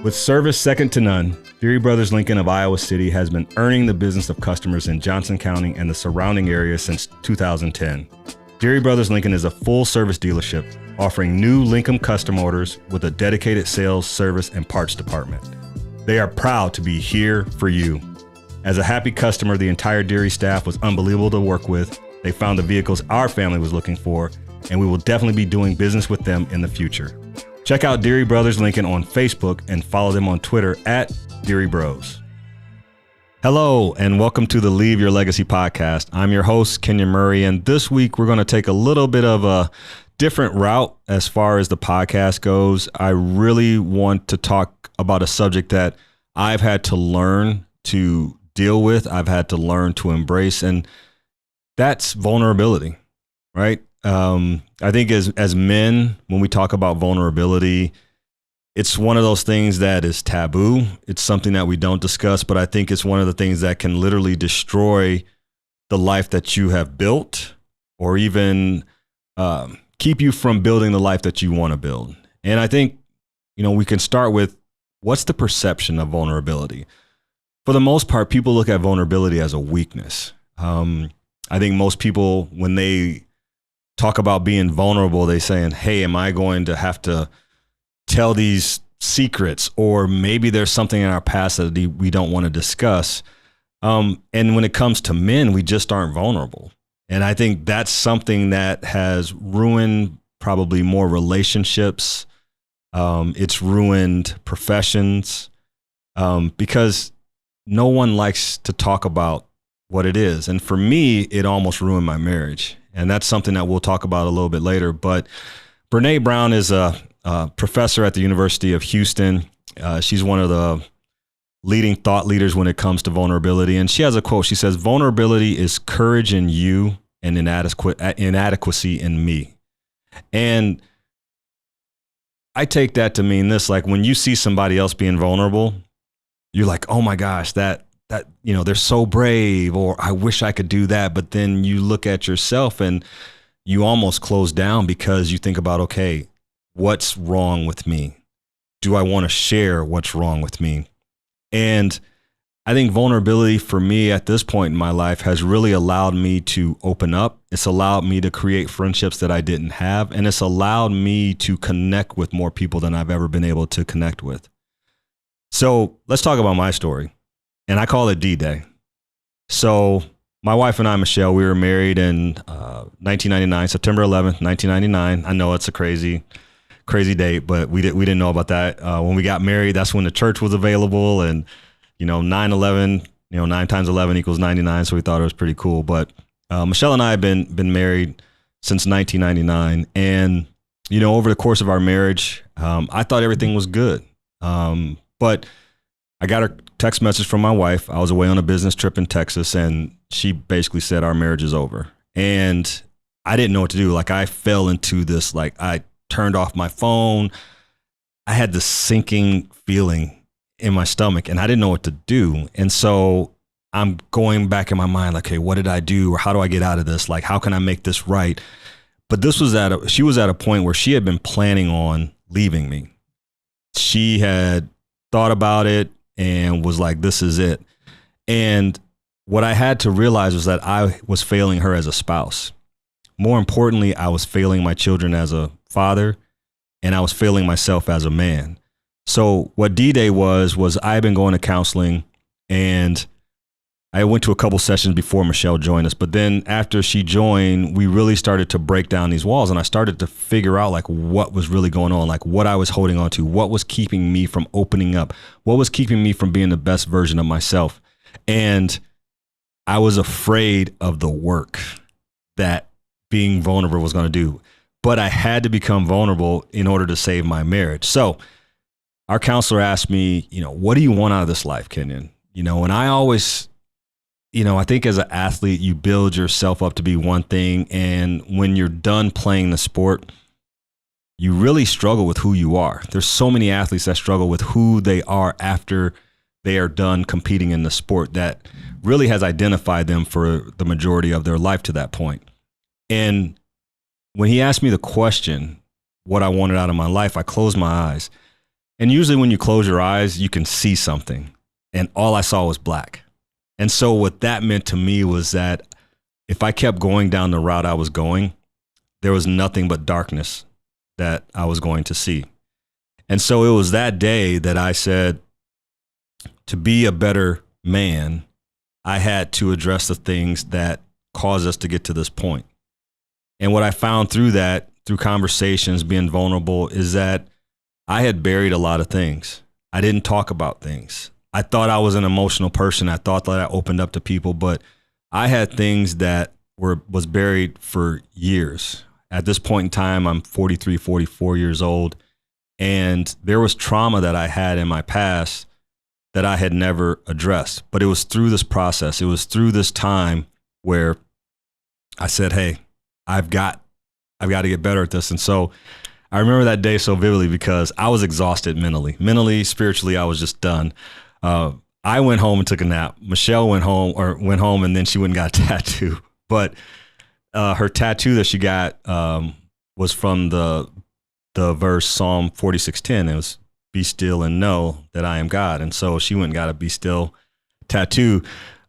With service second to none, Deary Brothers Lincoln of Iowa City has been earning the business of customers in Johnson County and the surrounding area since 2010. Deary Brothers Lincoln is a full-service dealership offering new Lincoln custom orders with a dedicated sales, service, and parts department. They are proud to be here for you. As a happy customer, the entire Deary staff was unbelievable to work with. They found the vehicles our family was looking for, and we will definitely be doing business with them in the future. Check out Deary Brothers Lincoln on Facebook and follow them on Twitter at Deary Bros. Hello, and welcome to the Leave Your Legacy podcast. I'm your host, Kenyon Murray, and this week we're going to take a little bit of a different route as far as the podcast goes. I really want to talk about a subject that I've had to learn to deal with, I've had to learn to embrace, and that's vulnerability, right? I think as men, when we talk about vulnerability, it's one of those things that is taboo. It's something that we don't discuss, but I think it's one of the things that can literally destroy the life that you have built, or even keep you from building the life that you want to build. And I think, we can start with, what's the perception of vulnerability? For the most part, people look at vulnerability as a weakness. I think most people, when they talk about being vulnerable, they saying, hey, am I going to have to tell these secrets? Or maybe there's something in our past that we don't want to discuss. And when it comes to men, we just aren't vulnerable. And I think that's something that has ruined probably more relationships. It's ruined professions because no one likes to talk about what it is. And for me, it almost ruined my marriage. And that's something that we'll talk about a little bit later. But Brene Brown is a professor at the University of Houston. She's one of the leading thought leaders when it comes to vulnerability. And she has a quote. She says, "Vulnerability is courage in you and inadequacy in me." And I take that to mean this, like when you see somebody else being vulnerable, you're like, oh my gosh, that they're so brave, or I wish I could do that. But then you look at yourself and you almost close down because you think about, okay, what's wrong with me? Do I want to share what's wrong with me? And I think vulnerability for me at this point in my life has really allowed me to open up. It's allowed me to create friendships that I didn't have. And it's allowed me to connect with more people than I've ever been able to connect with. So let's talk about my story. And I call it D-Day. So my wife and I, Michelle, we were married in 1999, September 11th, 1999. I know it's a crazy date, but we didn't know about that. When we got married, that's when the church was available. And, 9/11, 9 times 11 equals 99. So we thought it was pretty cool. But Michelle and I have been married since 1999. And, over the course of our marriage, I thought everything was good. But I got a text message from my wife. I was away on a business trip in Texas, and she basically said our marriage is over. And I didn't know what to do. Like, I fell into this, like, I turned off my phone. I had this sinking feeling in my stomach, and I didn't know what to do. And so I'm going back in my mind, like, hey, what did I do? Or how do I get out of this? Like, how can I make this right? But she was at a point where she had been planning on leaving me. She had thought about it and was like, this is it. And what I had to realize was that I was failing her as a spouse. More importantly, I was failing my children as a father, and I was failing myself as a man. So what D-Day was I had been going to counseling, and I went to a couple sessions before Michelle joined us. But then after she joined, we really started to break down these walls, and I started to figure out like what was really going on, like what I was holding on to, what was keeping me from opening up, what was keeping me from being the best version of myself. And I was afraid of the work that being vulnerable was going to do, but I had to become vulnerable in order to save my marriage. So our counselor asked me, what do you want out of this life, Kenyon? And I always, I think as an athlete, you build yourself up to be one thing. And when you're done playing the sport, you really struggle with who you are. There's so many athletes that struggle with who they are after they are done competing in the sport that really has identified them for the majority of their life to that point. And when he asked me the question, what I wanted out of my life, I closed my eyes And usually when you close your eyes, you can see something. And all I saw was black. And so what that meant to me was that if I kept going down the route I was going, there was nothing but darkness that I was going to see. And so it was that day that I said, to be a better man, I had to address the things that caused us to get to this point. And what I found through that, through conversations, being vulnerable, is that I had buried a lot of things. I didn't talk about things. I thought I was an emotional person. I thought that I opened up to people, but I had things that was buried for years. At this point in time, I'm 43, 44 years old, and there was trauma that I had in my past that I had never addressed. But it was through this process. It was through this time where I said, hey, I've got to get better at this. And so I remember that day so vividly because I was exhausted mentally, spiritually, I was just done. I went home and took a nap. Michelle went home and then she went and got a tattoo. But her tattoo that she got was from the verse Psalm 46:10. It was, be still and know that I am God. And so she went and got a be still tattoo.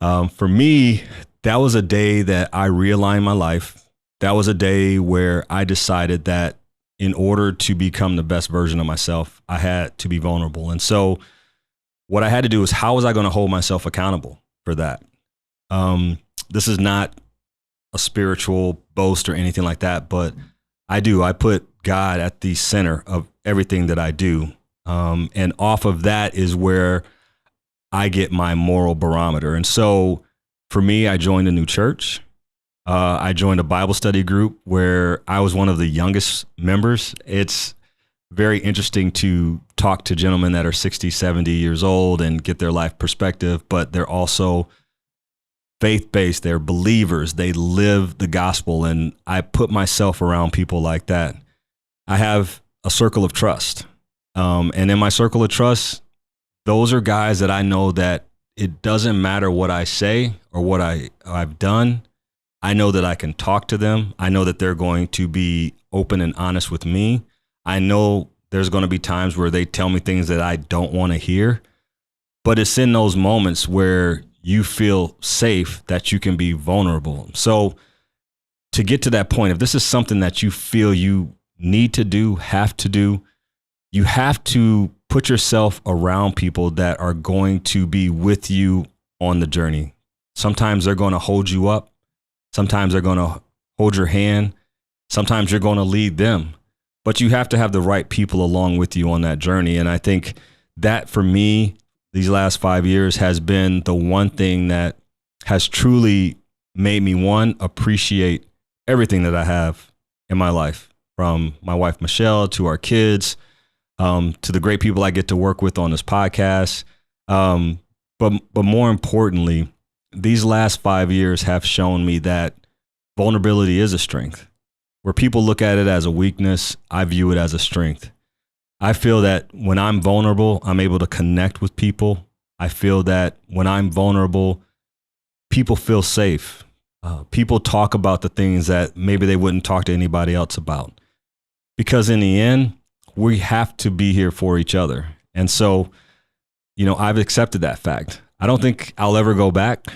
For me, that was a day that I realigned my life. That was a day where I decided that in order to become the best version of myself, I had to be vulnerable. And so what I had to do is, how was I going to hold myself accountable for that? This is not a spiritual boast or anything like that, but I put God at the center of everything that I do. And off of that is where I get my moral barometer. And so for me, I joined a new church. I joined a Bible study group where I was one of the youngest members. It's very interesting to talk to gentlemen that are 60, 70 years old and get their life perspective, but they're also faith-based. They're believers. They live the gospel. And I put myself around people like that. I have a circle of trust. And in my circle of trust, those are guys that I know that it doesn't matter what I say or what I've done. I know that I can talk to them. I know that they're going to be open and honest with me. I know there's going to be times where they tell me things that I don't want to hear, but it's in those moments where you feel safe that you can be vulnerable. So to get to that point, if this is something that you feel you need to do, have to do, you have to put yourself around people that are going to be with you on the journey. Sometimes they're going to hold you up. Sometimes they're going to hold your hand. Sometimes you're going to lead them, but you have to have the right people along with you on that journey. And I think that for me, these last 5 years has been the one thing that has truly made me, one, appreciate everything that I have in my life, from my wife, Michelle, to our kids, to the great people I get to work with on this podcast. But more importantly, these last 5 years have shown me that vulnerability is a strength. Where people look at it as a weakness, I view it as a strength. I feel that when I'm vulnerable, I'm able to connect with people. I feel that when I'm vulnerable, people feel safe. People talk about the things that maybe they wouldn't talk to anybody else about. Because in the end, we have to be here for each other. And so, I've accepted that fact. I don't think I'll ever go back.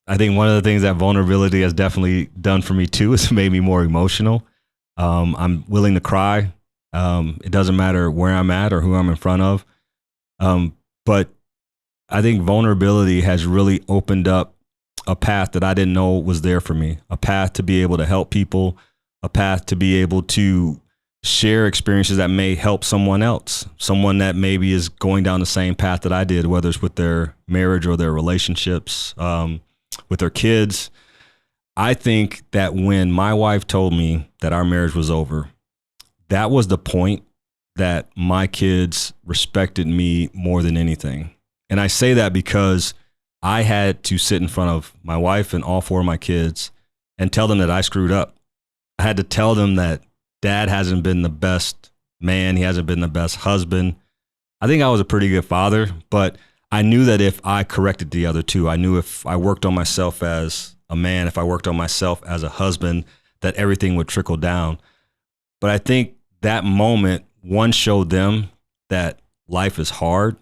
I think one of the things that vulnerability has definitely done for me too is made me more emotional. I'm willing to cry. It doesn't matter where I'm at or who I'm in front of. But I think vulnerability has really opened up a path that I didn't know was there for me, a path to be able to help people, a path to be able to share experiences that may help someone else, someone that maybe is going down the same path that I did, whether it's with their marriage or their relationships, with their kids. I think that when my wife told me that our marriage was over, that was the point that my kids respected me more than anything. And I say that because I had to sit in front of my wife and all four of my kids and tell them that I screwed up. I had to tell them that Dad hasn't been the best man. He hasn't been the best husband. I think I was a pretty good father, but I knew that if I corrected the other two, I knew if I worked on myself as a man, if I worked on myself as a husband, that everything would trickle down. But I think that moment, one, showed them that life is hard,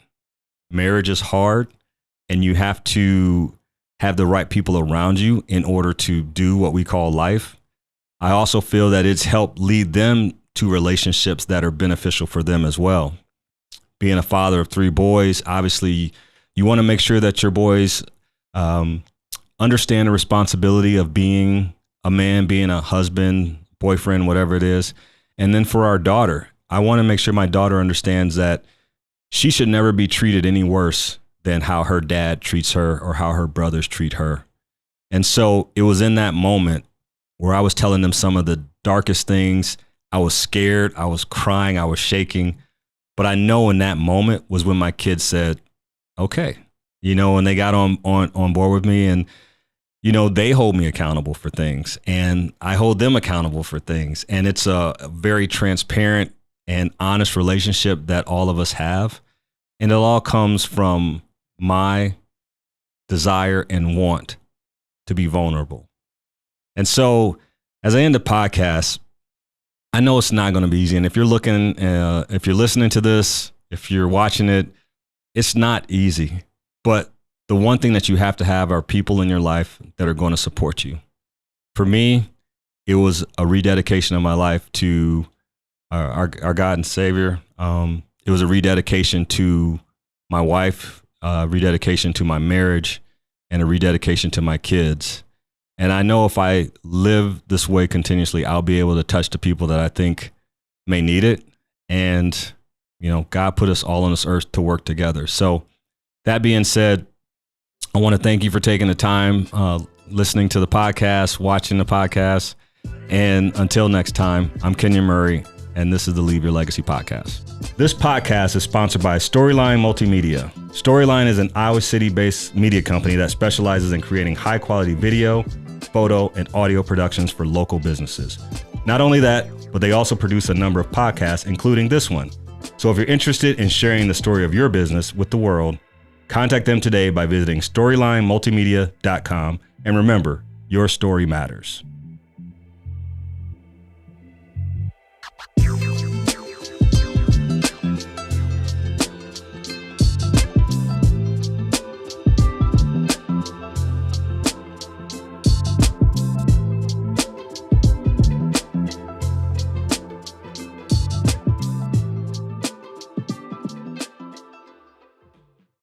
marriage is hard, and you have to have the right people around you in order to do what we call life. I also feel that it's helped lead them to relationships that are beneficial for them as well. Being a father of 3 boys, obviously you want to make sure that your boys understand the responsibility of being a man, being a husband, boyfriend, whatever it is. And then for our daughter, I want to make sure my daughter understands that she should never be treated any worse than how her dad treats her or how her brothers treat her. And so it was in that moment where I was telling them some of the darkest things. I was scared, I was crying, I was shaking. But I know in that moment was when my kids said, okay, and they got on board with me, and, they hold me accountable for things and I hold them accountable for things. And it's a very transparent and honest relationship that all of us have. And it all comes from my desire and want to be vulnerable. And so as I end the podcast, I know it's not going to be easy. And if you're listening to this, if you're watching it, it's not easy. But the one thing that you have to have are people in your life that are going to support you. For me, it was a rededication of my life to our God and Savior. It was a rededication to my wife, rededication to my marriage, and a rededication to my kids. And I know if I live this way continuously, I'll be able to touch the people that I think may need it. And, God put us all on this earth to work together. So that being said, I want to thank you for taking the time, listening to the podcast, watching the podcast. And until next time, I'm Kenyon Murray, and this is the Leave Your Legacy podcast. This podcast is sponsored by Storyline Multimedia. Storyline is an Iowa City-based media company that specializes in creating high-quality video, photo, and audio productions for local businesses. Not only that, but they also produce a number of podcasts, including this one. So if you're interested in sharing the story of your business with the world, contact them today by visiting StorylineMultimedia.com. And remember, your story matters.